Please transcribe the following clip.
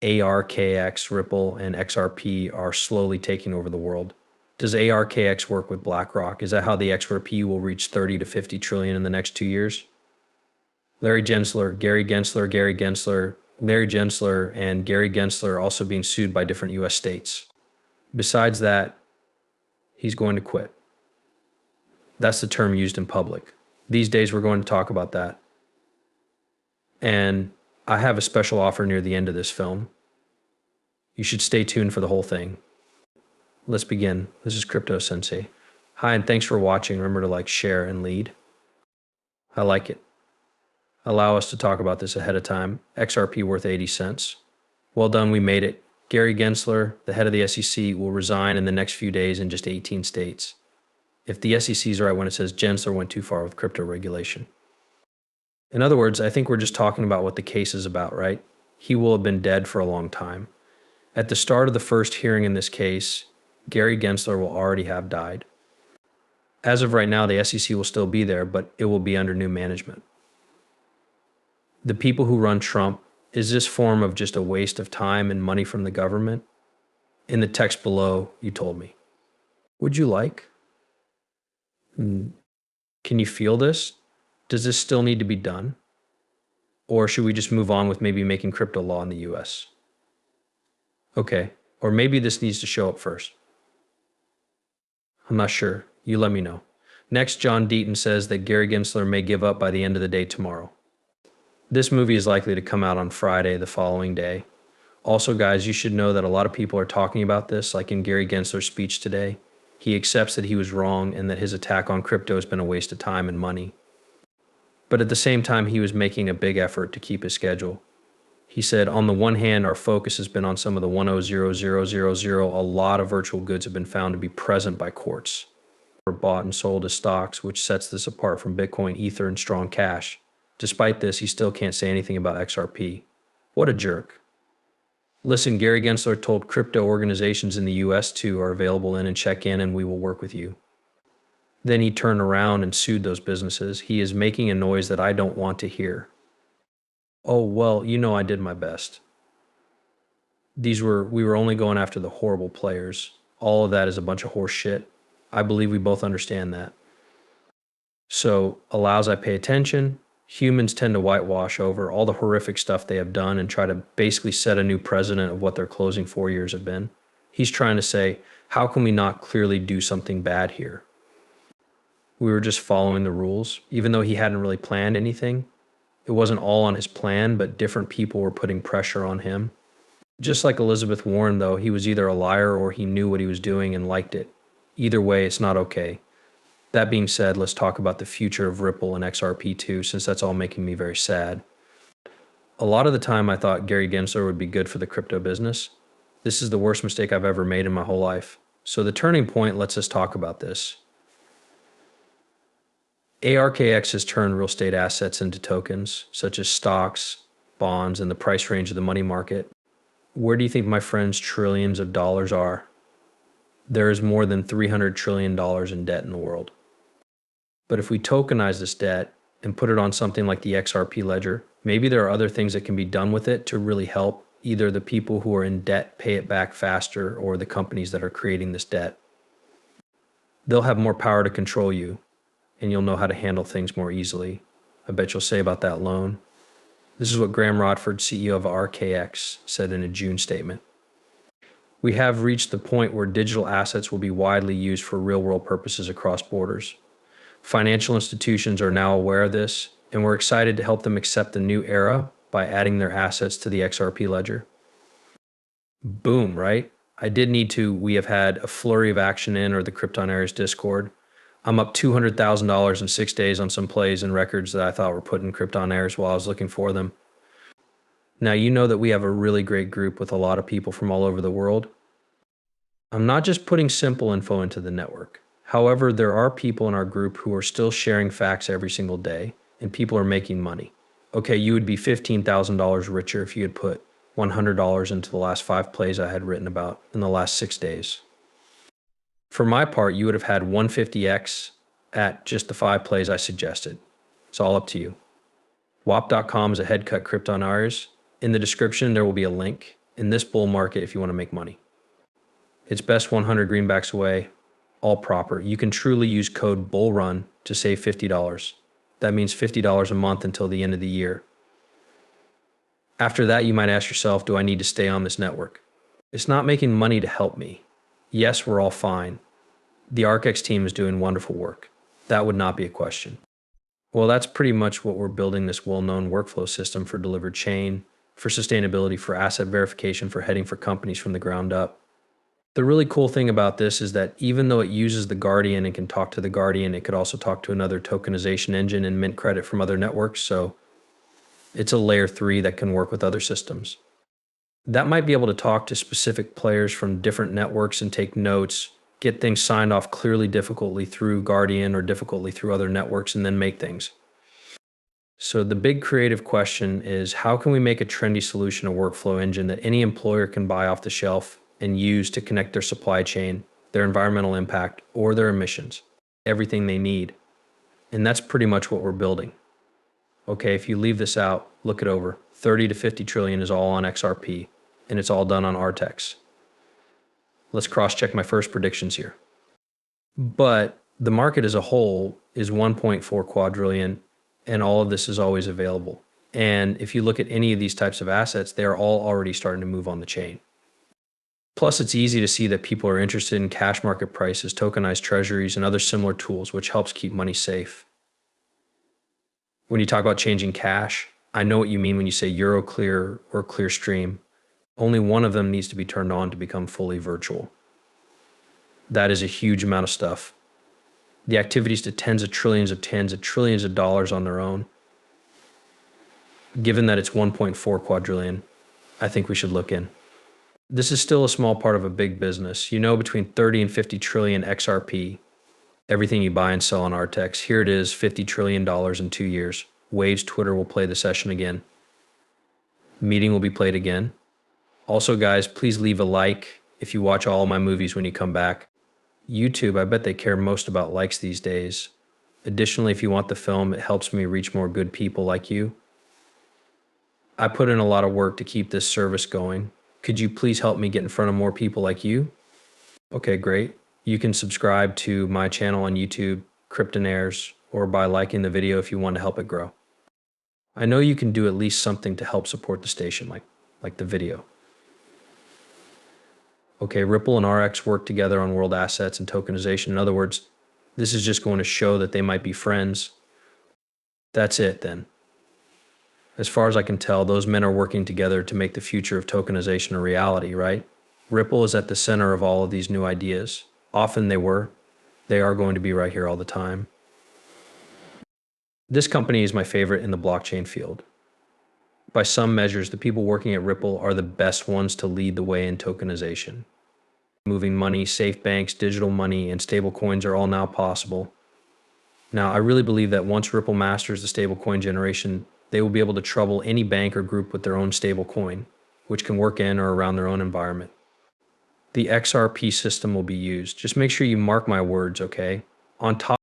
ARKX, Ripple, and XRP are slowly taking over the world. Does ARKX work with BlackRock? Is that how the XRP will reach 30 to 50 trillion in the next 2 years? Larry Gensler, Gary Gensler, Gary Gensler, Larry Gensler, and Gary Gensler are also being sued by different US states. Besides that, he's going to quit. That's the term used in public. These days, we're going to talk about that. And I have a special offer near the end of this film. You should stay tuned for the whole thing. Let's begin. This is Crypto Sensei. Hi, and thanks for watching. Remember to like, share, and lead. I like it. Allow us to talk about this ahead of time. XRP worth 80 cents. Well done, we made it. Gary Gensler, the head of the SEC, will resign in the next few days in just 18 states. If the SEC is right when it says Gensler went too far with crypto regulation. In other words, I think we're just talking about what the case is about, right? He will have been dead for a long time. At the start of the first hearing in this case, Gary Gensler will already have died. As of right now, the SEC will still be there, but it will be under new management. The people who run Trump, is this form of just a waste of time and money from the government? In the text below, you told me. Would you like? Can you feel this? Does this still need to be done? Or should we just move on with maybe making crypto law in the US? Okay, or maybe this needs to show up first. I'm not sure. You let me know. Next, John Deaton says that Gary Gensler may give up by the end of the day tomorrow. This movie is likely to come out on Friday, the following day. Also, guys, you should know that a lot of people are talking about this, like in Gary Gensler's speech today. He accepts that he was wrong and that his attack on crypto has been a waste of time and money. But at the same time, he was making a big effort to keep his schedule. He said, on the one hand, our focus has been on some of the 100000. A lot of virtual goods have been found to be present by courts, or bought and sold as stocks, which sets this apart from Bitcoin, Ether, and strong cash. Despite this, he still can't say anything about XRP. What a jerk. Listen, Gary Gensler told crypto organizations in the US too are available in and check in and we will work with you. Then he turned around and sued those businesses. He is making a noise that I don't want to hear. Oh, well, you know I did my best. We were only going after the horrible players. All of that is a bunch of horse shit. I believe we both understand that. So, allows I pay attention. Humans tend to whitewash over all the horrific stuff they have done and try to basically set a new precedent of what their closing 4 years have been. He's trying to say, how can we not clearly do something bad here? We were just following the rules, even though he hadn't really planned anything. It wasn't all on his plan, but different people were putting pressure on him. Just like Elizabeth Warren, though, he was either a liar or he knew what he was doing and liked it. Either way, it's not okay. That being said, let's talk about the future of Ripple and XRP too, since that's all making me very sad. A lot of the time I thought Gary Gensler would be good for the crypto business. This is the worst mistake I've ever made in my whole life. So the turning point lets us talk about this. ARKX has turned real estate assets into tokens, such as stocks, bonds, and the price range of the money market. Where do you think, my friends, trillions of dollars are? There is more than $300 trillion in debt in the world. But if we tokenize this debt and put it on something like the XRP ledger, maybe there are other things that can be done with it to really help either the people who are in debt pay it back faster or the companies that are creating this debt. They'll have more power to control you, and you'll know how to handle things more easily. I bet you'll say about that loan. This is what Graham Rodford, CEO of RKX, said in a June statement. We have reached the point where digital assets will be widely used for real-world purposes across borders. Financial institutions are now aware of this, and we're excited to help them accept the new era by adding their assets to the XRP ledger. Boom, right? We have had a flurry of action in or the Krypton Ares Discord. I'm up $200,000 in 6 days on some plays and records that I thought were put in Krypton Ares while I was looking for them. Now, you know that we have a really great group with a lot of people from all over the world. I'm not just putting simple info into the network. However, there are people in our group who are still sharing facts every single day, and people are making money. Okay, you would be $15,000 richer if you had put $100 into the last 5 plays I had written about in the last 6 days. For my part, you would have had 150x at just the 5 plays I suggested. It's all up to you. WAP.com is a head cut Krypton Ares. In the description, there will be a link. in this bull market if you want to make money. It's best 100 greenbacks away, all proper. You can truly use code BULLRUN to save $50. That means $50 a month until the end of the year. After that, you might ask yourself, do I need to stay on this network? It's not making money to help me. Yes, we're all fine. The X team is doing wonderful work. That would not be a question. Well, that's pretty much what we're building, this well-known workflow system for delivered chain, for sustainability, for asset verification, for heading for companies from the ground up. The really cool thing about this is that even though it uses the Guardian and can talk to the Guardian, it could also talk to another tokenization engine and mint credit from other networks. So it's a layer 3 that can work with other systems. That might be able to talk to specific players from different networks and take notes, get things signed off clearly difficultly through Guardian or difficultly through other networks, and then make things. So the big creative question is, how can we make a trendy solution, a workflow engine that any employer can buy off the shelf and use to connect their supply chain, their environmental impact, or their emissions, everything they need? And that's pretty much what we're building. Okay, if you leave this out, look it over. 30 to 50 trillion is all on XRP, and it's all done on Us.Thankx. Let's cross-check my first predictions here. But the market as a whole is 1.4 quadrillion, and all of this is always available. And if you look at any of these types of assets, they are all already starting to move on the chain. Plus, it's easy to see that people are interested in cash market prices, tokenized treasuries, and other similar tools, which helps keep money safe. When you talk about changing cash, I know what you mean when you say Euroclear or Clearstream. Only one of them needs to be turned on to become fully virtual. That is a huge amount of stuff. The activities to tens of trillions of dollars on their own. Given that it's 1.4 quadrillion, I think we should look in. This is still a small part of a big business. You know, between 30 and 50 trillion XRP, everything you buy and sell on Us.Thankx. Here it is, $50 trillion in 2 years. Waves Twitter will play the session again. Meeting will be played again. Also, guys, please leave a like if you watch all of my movies when you come back. YouTube, I bet they care most about likes these days. Additionally, if you want the film, it helps me reach more good people like you. I put in a lot of work to keep this service going. Could you please help me get in front of more people like you? Okay, great. You can subscribe to my channel on YouTube, Kryptonaires, or by liking the video if you want to help it grow. I know you can do at least something to help support the station, like the video. Okay, Ripple and RX work together on world assets and tokenization. In other words, this is just going to show that they might be friends. That's it then. As far as I can tell, those men are working together to make the future of tokenization a reality, right? Ripple is at the center of all of these new ideas. Often they were. They are going to be right here all the time. This company is my favorite in the blockchain field. By some measures, the people working at Ripple are the best ones to lead the way in tokenization. Moving money, safe banks, digital money, and stable coins are all now possible. Now, I really believe that once Ripple masters the stablecoin generation, they will be able to trouble any bank or group with their own stablecoin, which can work in or around their own environment. The XRP system will be used. Just make sure you mark my words, okay? On top